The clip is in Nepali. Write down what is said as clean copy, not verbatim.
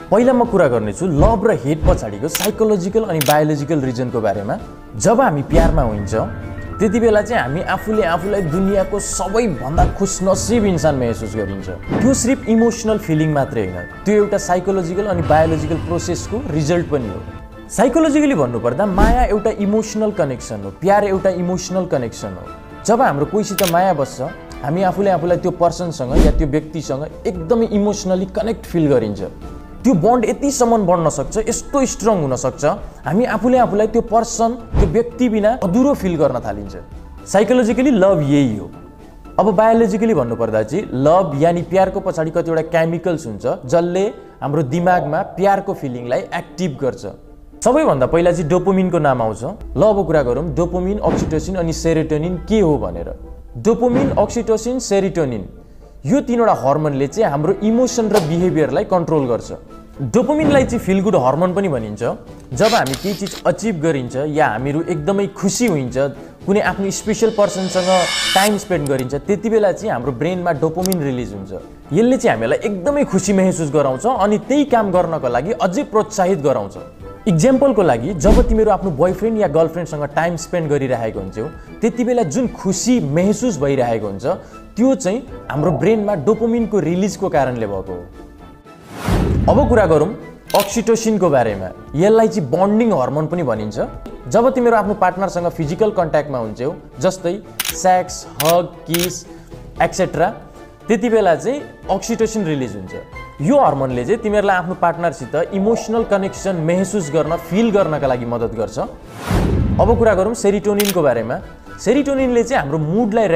पहिला म कुरा गर्नेछु लभ र हेट पछाडिको साइकोलोजिकल अनि बायोलोजिकल रिजनको बारेमा। जब हामी प्यारमा होइन्छौँ त्यति बेला चाहिँ हामी आफूले आफूलाई दुनियाँको सबैभन्दा खुशनसिब इन्सान महसुस गरिन्छ। त्यो सिर्फ इमोसनल फिलिङ मात्रै होइन, त्यो एउटा साइकोलोजिकल अनि बायोलोजिकल प्रोसेसको रिजल्ट पनि हो। साइकोलोजिकली भन्नुपर्दा माया एउटा इमोसनल कनेक्सन हो, प्यार एउटा इमोसनल कनेक्सन हो। जब हाम्रो कोहीसित माया बस्छ हामी आफूले आफूलाई त्यो पर्सनसँग या त्यो व्यक्तिसँग एकदमै इमोसनली कनेक्ट फिल गरिन्छ। त्यो बन्ड यतिसम्म बढ्न सक्छ, यस्तो स्ट्रङ हुन सक्छ, हामी आफूले आफूलाई त्यो पर्सन त्यो व्यक्ति बिना अधुरो फिल गर्न थालिन्छ। साइकोलोजिकली लभ यही हो। अब बायोलोजिकली भन्नुपर्दा चाहिँ लभ यानी प्यारको पछाडि कतिवटा केमिकल्स हुन्छ जसले हाम्रो दिमागमा प्यारको फिलिङलाई एक्टिभ गर्छ। सबैभन्दा पहिला चाहिँ डोपामिनको नाम आउँछ। ल अब कुरा गरौँ डोपामिन, अक्सिटोसिन अनि सेरोटोनिन के हो भनेर। डोपामिन, अक्सिटोसिन, सेरोटोनिन यो तीनवटा हर्मोनले चाहिँ हाम्रो इमोसन र बिहेभियरलाई कन्ट्रोल गर्छ। डोपामिनलाई चाहिँ फिल गुड हर्मोन पनि भनिन्छ। जब हामी केही चिज अचिभ गरिन्छ या हामीहरू एकदमै खुसी हुन्छ, कुनै आफ्नो स्पेसल पर्सनसँग टाइम स्पेन्ड गरिन्छ, त्यति बेला चाहिँ हाम्रो ब्रेनमा डोपामिन रिलिज हुन्छ। यसले चाहिँ हामीलाई एकदमै खुसी महसुस गराउँछ अनि त्यही काम गर्नको लागि अझै प्रोत्साहित गराउँछ। इक्जाम्पलको लागि जब तिमीहरू आफ्नो बोयफ्रेन्ड या गर्लफ्रेन्डसँग टाइम स्पेन्ड गरिरहेको हुन्छौ त्यति बेला जुन खुसी महसुस भइरहेको हुन्छ त्यो चाहिँ हाम्रो ब्रेनमा डोपामिनको रिलिजको कारणले भएको हो। अब कुरा गरौँ अक्सिटोसिनको बारेमा। यसलाई चाहिँ बन्डिङ हर्मोन पनि भनिन्छ। जब तिमीहरू आफ्नो पार्टनरसँग फिजिकल कन्ट्याक्टमा हुन्छौ, जस्तै सेक्स, हग, किस एक्सेट्रा, त्यति बेला चाहिँ अक्सिटोसिन रिलिज हुन्छ। यो हर्मोनले चाहिँ तिमीहरूलाई आफ्नो पार्टनरसित इमोसनल कनेक्सन महसुस गर्न, फिल गर्नका लागि मद्दत गर्छ। अब कुरा गरौँ सेरोटोनिनको बारेमा। सेरोटोनिनले चाहिँ हाम्रो मुडलाई